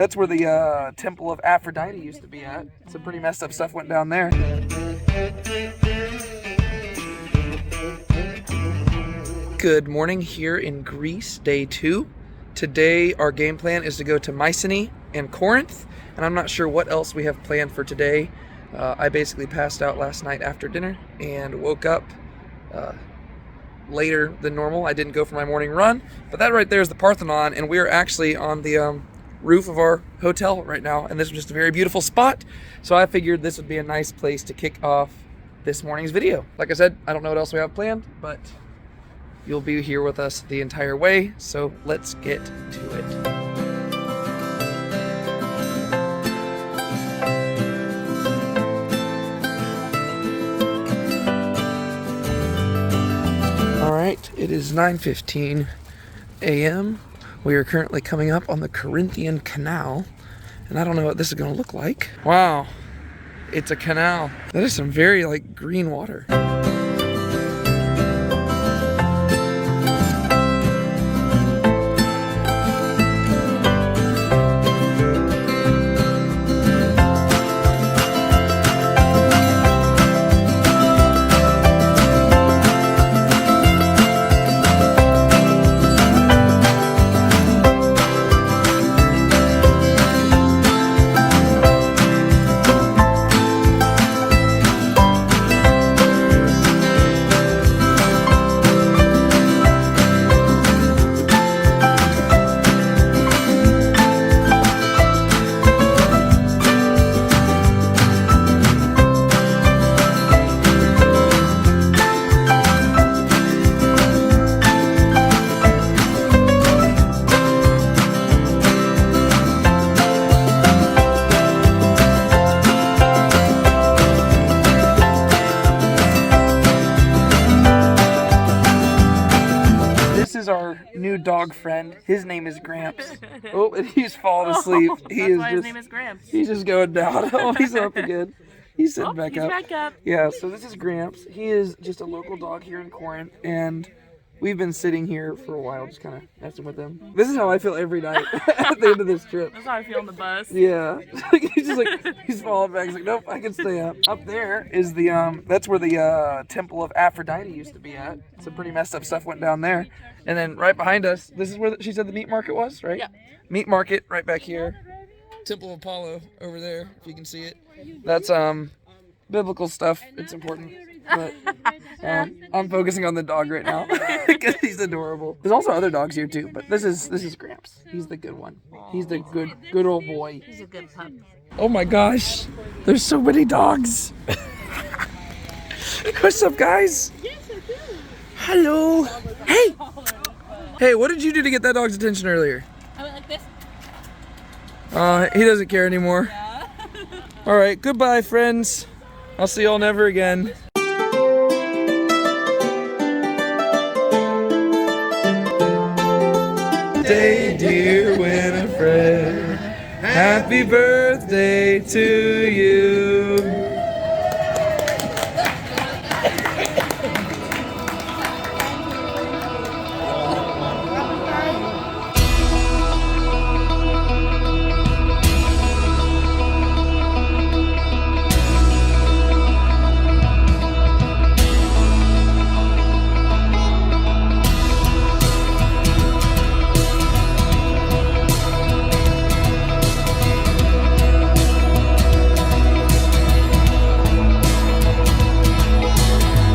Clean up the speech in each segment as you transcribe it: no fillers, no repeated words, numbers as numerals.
That's where the temple of Aphrodite used to be at. Some pretty messed up stuff went down there. Good morning here in Greece, day 2. Today our game plan is to go to Mycenae and Corinth, and I'm not sure what else we have planned for today. I basically passed out last night after dinner and woke up later than normal. I didn't go for my morning run, but that right there is the Parthenon, and we are actually on the roof of our hotel right now, and this was just a very beautiful spot, so I figured this would be a nice place to kick off this morning's video. Like I said, I don't know what else we have planned, but you'll be here with us the entire way, so let's get to it. All right, it is 9:15 a.m. We are currently coming up on the Corinthian canal, and I don't know what this is gonna look like. Wow, it's a canal. That is some very green water. Our new dog friend. His name is Gramps. Oh, and he's fallen asleep. His name is Gramps. He's just going down. Oh, he's up again. He's sitting back up. Back up. Yeah, so this is Gramps. He is just a local dog here in Corinth, and we've been sitting here for a while, just kind of messing with him. This is how I feel every night at the end of this trip. That's how I feel on the bus. Yeah. He's just he's falling back. He's like, nope, I can stay up. Up there is the, that's where the temple of Aphrodite used to be at. Some pretty messed up stuff went down there. And then right behind us, this is where she said the meat market was, right? Yeah. Meat market right back here. Temple of Apollo over there, if you can see it. That's biblical stuff. It's important. But I'm focusing on the dog right now because he's adorable. There's also other dogs here too, but this is Gramps. He's the good one. He's the good old boy. He's a good pup. Oh my gosh, there's so many dogs. What's up, guys? Yes, I do. Hello. Hey. Hey, what did you do to get that dog's attention earlier? I went like this. He doesn't care anymore. Yeah. All right, goodbye, friends. I'll see y'all never again. Day, dear Winifred, happy birthday to you.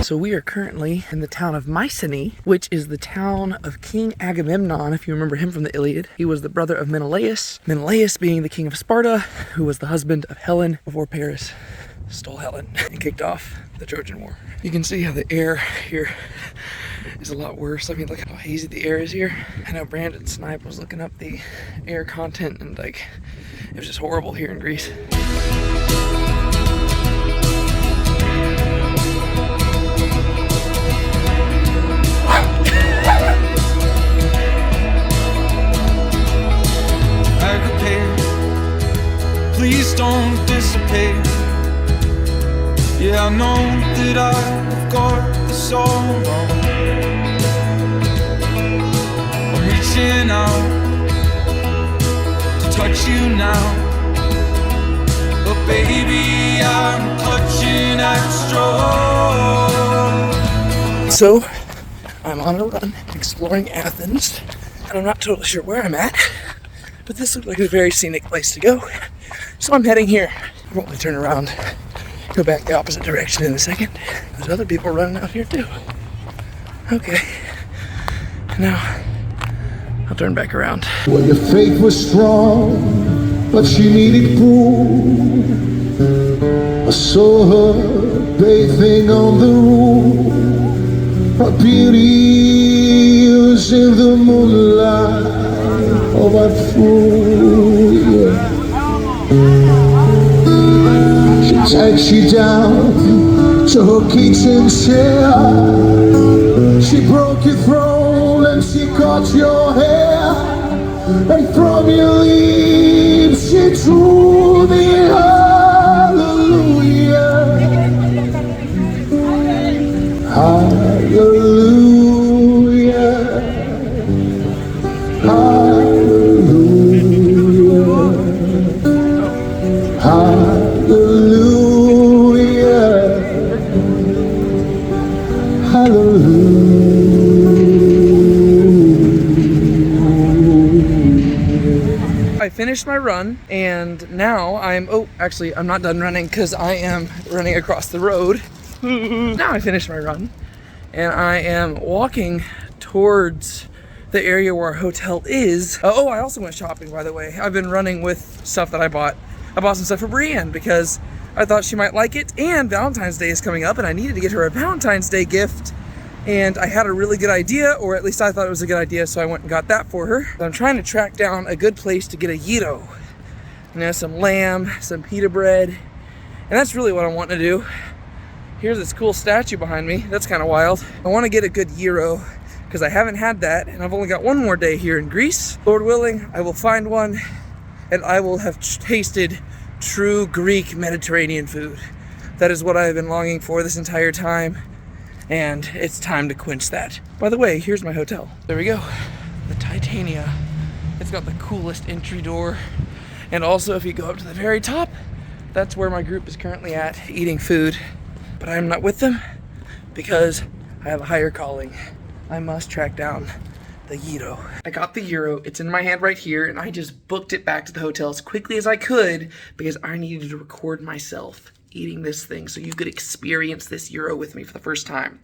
So we are currently in the town of Mycenae, which is the town of King Agamemnon, if you remember him from the Iliad. He was the brother of Menelaus, Menelaus being the king of Sparta, who was the husband of Helen before Paris stole Helen and kicked off the Trojan War. You can see how the air here is a lot worse. I mean, look how hazy the air is here. I know Brandon Snipe was looking up the air content, and it was just horrible here in Greece. Please don't dissipate. Yeah, I know that I've got this all wrong. I'm reaching out to touch you now. But baby, I'm clutching at straws. So, I'm on a run exploring Athens, and I'm not totally sure where I'm at, but this looks like a very scenic place to go. So I'm heading here. I'll probably turn around, go back the opposite direction in a second. There's other people running out here too. Okay, now I'll turn back around. Well, your faith was strong, but she needed proof. I saw her bathing on the roof. Her beauty was in the moonlight. Oh, my fool, yeah. She takes you down to her kitchen chair. She broke your throne and she cut your hair. And from your lips she drew the hallelujah. Hallelujah. Hallelujah. Hallelujah. Hallelujah. I finished my run, and now I'm not done running because I am running across the road. Now I finished my run, and I am walking towards the area where our hotel is. Oh, I also went shopping, by the way. I've been running with stuff that I bought. I bought some stuff for Brienne because I thought she might like it, and Valentine's Day is coming up, and I needed to get her a Valentine's Day gift. And I had a really good idea, or at least I thought it was a good idea, so I went and got that for her. I'm trying to track down a good place to get a gyro. You know, some lamb, some pita bread, and that's really what I want to do. Here's this cool statue behind me. That's kind of wild. I want to get a good gyro because I haven't had that, and I've only got one more day here in Greece. Lord willing, I will find one, and I will have tasted true Greek Mediterranean food. That is what I have been longing for this entire time, and it's time to quench that. By the way, here's my hotel. There we go. The Titania. It's got the coolest entry door. And also, if you go up to the very top, that's where my group is currently at, eating food. But I am not with them because I have a higher calling. I must track down the gyro. I got the gyro, it's in my hand right here, and I just booked it back to the hotel as quickly as I could because I needed to record myself eating this thing so you could experience this gyro with me for the first time.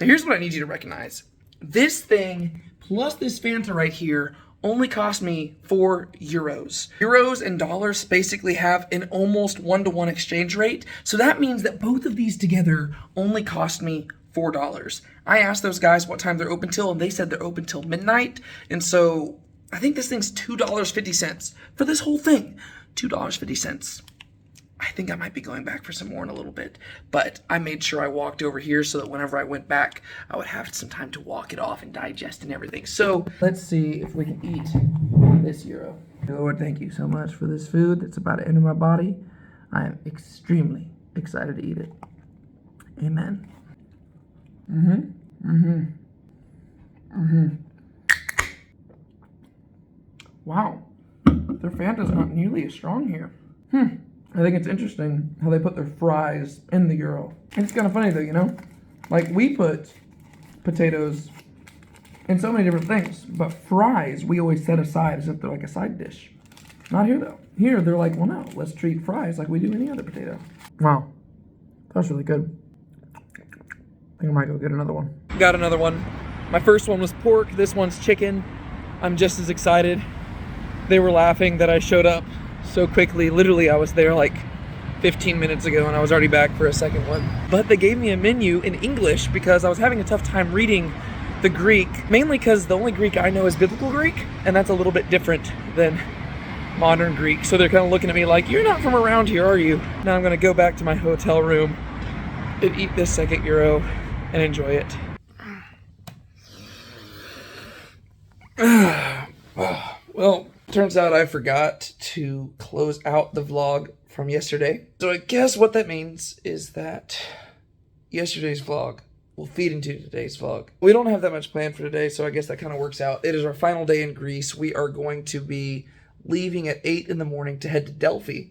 Now here's what I need you to recognize. This thing plus this Fanta right here only cost me 4 euros. Euros and dollars basically have an almost 1-to-1 exchange rate. So that means that both of these together only cost me $4. I asked those guys what time they're open till, and they said they're open till midnight. And so I think this thing's $2.50 for this whole thing. $2.50. I think I might be going back for some more in a little bit, but I made sure I walked over here so that whenever I went back, I would have some time to walk it off and digest and everything. So let's see if we can eat this gyro. Lord, thank you so much for this food that's about to enter my body. I am extremely excited to eat it. Amen. Wow, their Fanta's not nearly as strong here. I think it's interesting how they put their fries in the gyro. It's kind of funny though, you know? Like, we put potatoes in so many different things, but fries we always set aside as if they're like a side dish. Not here though. Here they're like, well no, let's treat fries like we do any other potato. Wow, that's really good. I think I might go get another one. Got another one. My first one was pork, this one's chicken. I'm just as excited. They were laughing that I showed up so quickly. Literally, I was there like 15 minutes ago and I was already back for a second one. But they gave me a menu in English because I was having a tough time reading the Greek, mainly because the only Greek I know is biblical Greek, and that's a little bit different than modern Greek. So they're kind of looking at me like, you're not from around here, are you? Now I'm gonna go back to my hotel room and eat this second gyro and enjoy it. Well, turns out I forgot to close out the vlog from yesterday. So I guess what that means is that yesterday's vlog will feed into today's vlog. We don't have that much planned for today, so I guess that kind of works out. It is our final day in Greece. We are going to be leaving at 8 in the morning to head to Delphi,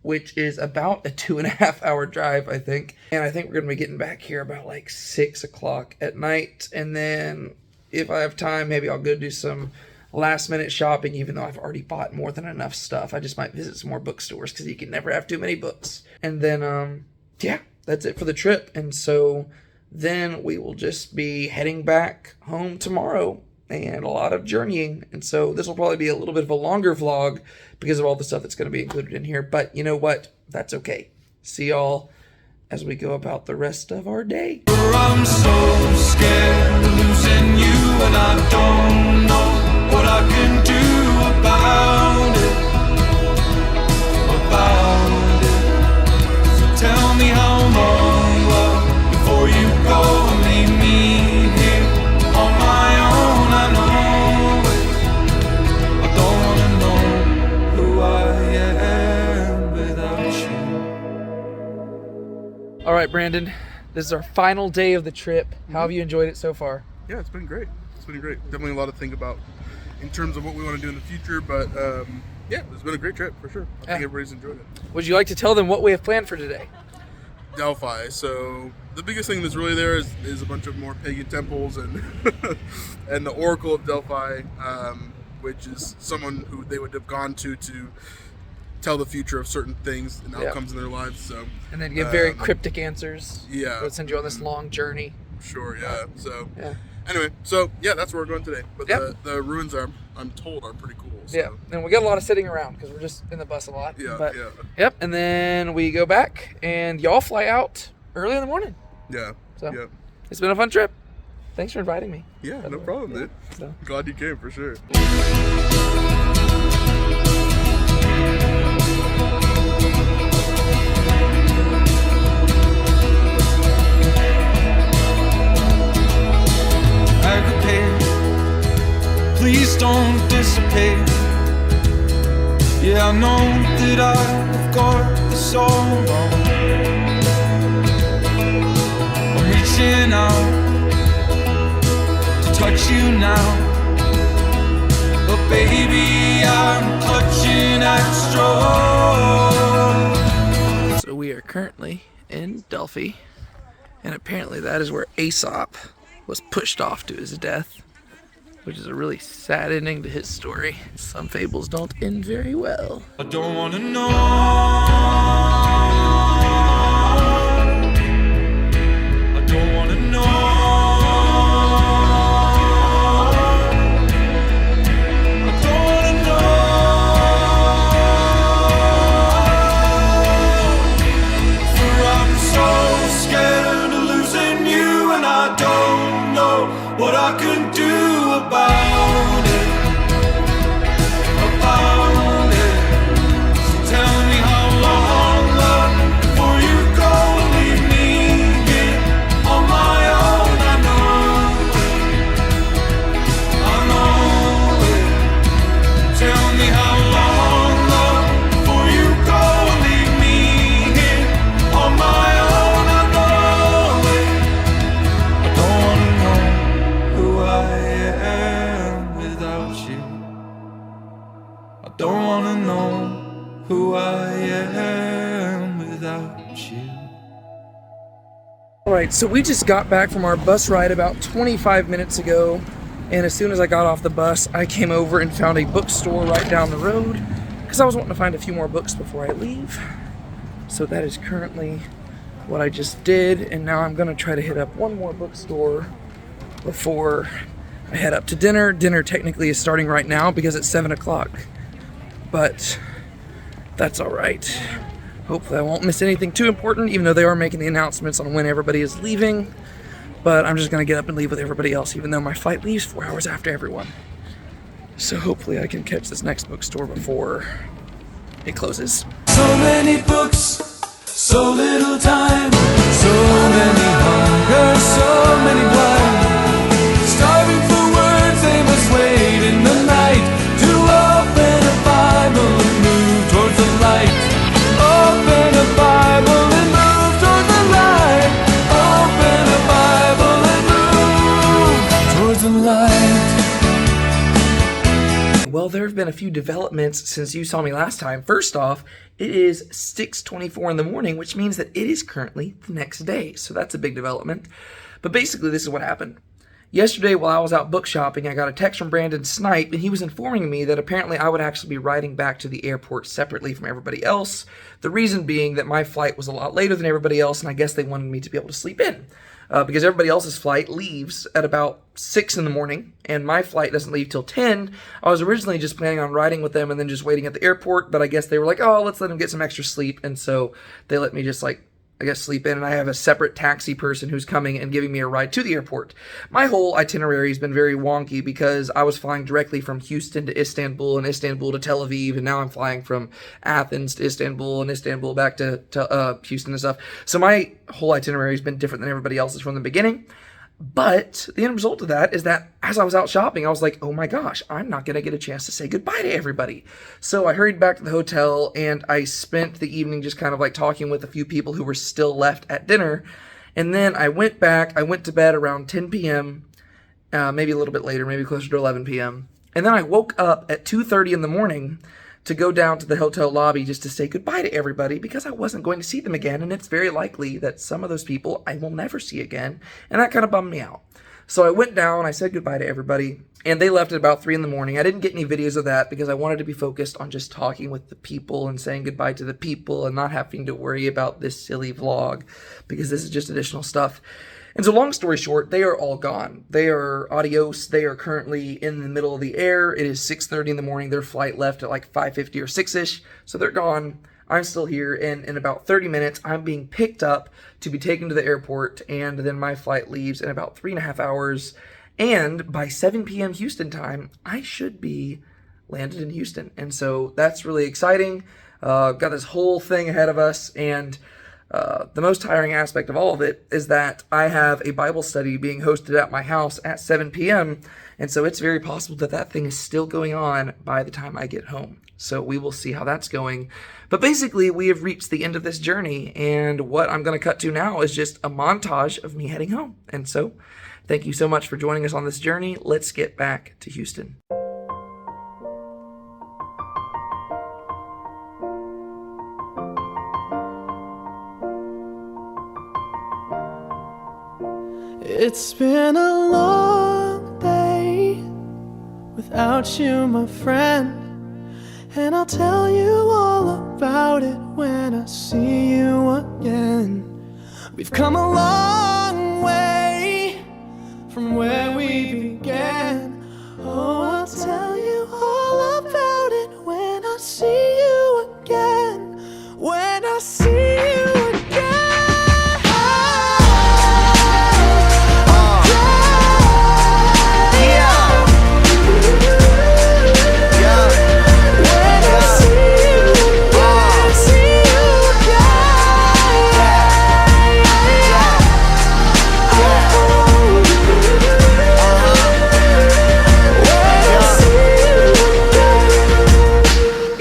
which is about a 2.5 hour drive, I think. And I think we're going to be getting back here about like 6 o'clock at night. And then if I have time, maybe I'll go do some last minute shopping, even though I've already bought more than enough stuff. I just might visit some more bookstores because you can never have too many books. And then, yeah, that's it for the trip. And so then we will just be heading back home tomorrow and a lot of journeying. And so this will probably be a little bit of a longer vlog because of all the stuff that's going to be included in here. But you know what? That's okay. See y'all as we go about the rest of our day. I'm so scared of losing you, and I don't know what I can do about it. So tell me how long, love, before you go and leave me here on my own. I know it. I don't wanna know who I am without you. All right, Brandon, this is our final day of the trip. How have you enjoyed it so far? Yeah, it's been great. It's been great. Definitely a lot to think about in terms of what we want to do in the future, but yeah, it's been a great trip for sure. I think everybody's enjoyed it. Would you like to tell them what we have planned for today? Delphi. So the biggest thing that's really there is a bunch of more pagan temples and and the Oracle of Delphi, which is someone who they would have gone to tell the future of certain things and outcomes in their lives. So and then give very cryptic answers. Yeah. That would send you on this long journey. Sure. Yeah. So yeah. Anyway, so yeah, that's where we're going today. But the ruins I'm told are pretty cool. So. Yeah, and we got a lot of sitting around because we're just in the bus a lot. Yeah, but, yeah. Yep, and then we go back, and y'all fly out early in the morning. Yeah. So yeah. It's been a fun trip. Thanks for inviting me. Yeah, no problem, dude. So. Glad you came for sure. Please don't dissipate. Yeah, I know that I've got this all wrong. I'm reaching out to touch you now, but baby, I'm clutching at straws. So we are currently in Delphi, and apparently that is where Aesop was pushed off to his death, which is a really sad ending to his story. Some fables don't end very well. I don't wanna know. I don't wanna know. I don't wanna know. For I'm so scared of losing you, and I don't know what I can do about it. So tell me how long, love, before you go and leave me here on my own. I know it. Tell me how long, love, before you go and leave me here on my own. I know it. I don't wanna know who I am without you. I don't wanna know who I am without you. Alright, so we just got back from our bus ride about 25 minutes ago, and as soon as I got off the bus, I came over and found a bookstore right down the road, because I was wanting to find a few more books before I leave. So that is currently what I just did, and now I'm going to try to hit up one more bookstore before I head up to dinner. Dinner technically is starting right now because it's 7 o'clock, but that's alright. Hopefully I won't miss anything too important, even though they are making the announcements on when everybody is leaving. But I'm just going to get up and leave with everybody else, even though my flight leaves 4 hours after everyone. So hopefully I can catch this next bookstore before it closes. So many books, so little time, so many hunger, so many blind, starving for words, they must wait in the night to open a Bible and move towards the light. Open a Bible and move towards the light. Open a Bible and move towards the light. Well, there have been a a few developments since you saw me last time. First off, it is 6:24 in the morning, which means that it is currently the next day. So that's a big development. But basically, this is what happened. Yesterday, while I was out book shopping, I got a text from Brandon Snipe, and he was informing me that apparently I would actually be riding back to the airport separately from everybody else. The reason being that my flight was a lot later than everybody else, and I guess they wanted me to be able to sleep in. Because everybody else's flight leaves at about 6 in the morning, and my flight doesn't leave till 10. I was originally just planning on riding with them and then just waiting at the airport, but I guess they were like, oh, let's let them get some extra sleep, and so they let me just, sleep in, and I have a separate taxi person who's coming and giving me a ride to the airport. My whole itinerary has been very wonky because I was flying directly from Houston to Istanbul and Istanbul to Tel Aviv, and now I'm flying from Athens to Istanbul and Istanbul back to Houston and stuff. So my whole itinerary has been different than everybody else's from the beginning. But the end result of that is that as I was out shopping, I was like, oh my gosh, I'm not going to get a chance to say goodbye to everybody. So I hurried back to the hotel, and I spent the evening just kind of talking with a few people who were still left at dinner. And then I went to bed around 10 p.m., maybe a little bit later, maybe closer to 11 p.m. And then I woke up at 2:30 in the morning to go down to the hotel lobby just to say goodbye to everybody because I wasn't going to see them again, and it's very likely that some of those people I will never see again, and that kind of bummed me out. So I went down, I said goodbye to everybody, and they left at about 3 in the morning. I didn't get any videos of that because I wanted to be focused on just talking with the people and saying goodbye to the people and not having to worry about this silly vlog because this is just additional stuff. And so long story short, they are all gone. They are adios. They are currently in the middle of the air. It is 6:30 in the morning. Their flight left at 5:50 or 6-ish. So they're gone. I'm still here. And in about 30 minutes, I'm being picked up to be taken to the airport. And then my flight leaves in about 3.5 hours. And by 7 p.m. Houston time, I should be landed in Houston. And so that's really exciting. Got this whole thing ahead of us. And the most tiring aspect of all of it is that I have a Bible study being hosted at my house at 7 p.m. And so it's very possible that that thing is still going on by the time I get home. So we will see how that's going. But basically, we have reached the end of this journey. And what I'm going to cut to now is just a montage of me heading home. And so thank you so much for joining us on this journey. Let's get back to Houston. It's been a long day without you, my friend, and I'll tell you all about it when I see you again. We've come a long way from where we began. Oh, I'll tell you all about it when I see you again. When I see you again.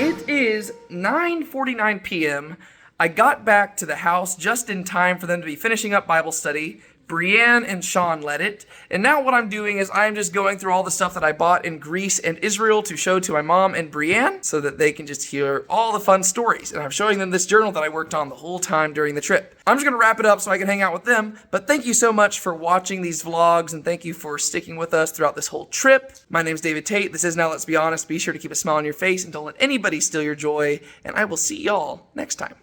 It is 9:49 p.m. I got back to the house just in time for them to be finishing up Bible study. Brienne and Sean led it. And now what I'm doing is I'm just going through all the stuff that I bought in Greece and Israel to show to my mom and Brienne so that they can just hear all the fun stories. And I'm showing them this journal that I worked on the whole time during the trip. I'm just going to wrap it up so I can hang out with them. But thank you so much for watching these vlogs, and thank you for sticking with us throughout this whole trip. My name's David Tate. This is Now Let's Be Honest. Be sure to keep a smile on your face and don't let anybody steal your joy. And I will see y'all next time.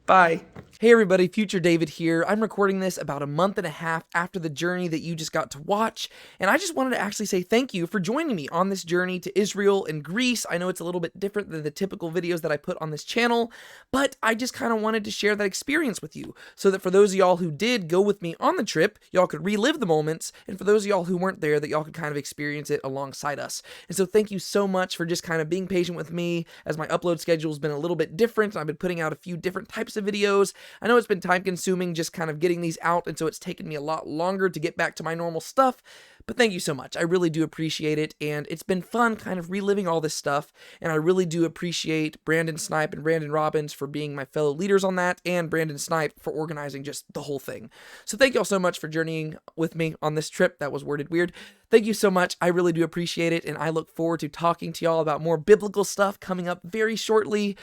Bye. Hey everybody, Future David here. I'm recording this about a month and a half after the journey that you just got to watch, and I just wanted to actually say thank you for joining me on this journey to Israel and Greece. I know it's a little bit different than the typical videos that I put on this channel, but I just kind of wanted to share that experience with you, so that for those of y'all who did go with me on the trip, y'all could relive the moments, and for those of y'all who weren't there, that y'all could kind of experience it alongside us. And so thank you so much for just kind of being patient with me as my upload schedule has been a little bit different. I've been putting out a few different types of videos, I know it's been time consuming just kind of getting these out, and so it's taken me a lot longer to get back to my normal stuff. But thank you so much. I really do appreciate it, and it's been fun kind of reliving all this stuff, and I really do appreciate Brandon Snipe and Brandon Robbins for being my fellow leaders on that, and Brandon Snipe for organizing just the whole thing. So thank you all so much for journeying with me on this trip. That was worded weird. Thank you so much. I really do appreciate it, and I look forward to talking to y'all about more biblical stuff coming up very shortly.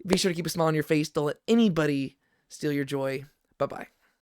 Be sure to keep a smile on your face. Don't let anybody steal your joy. Bye-bye.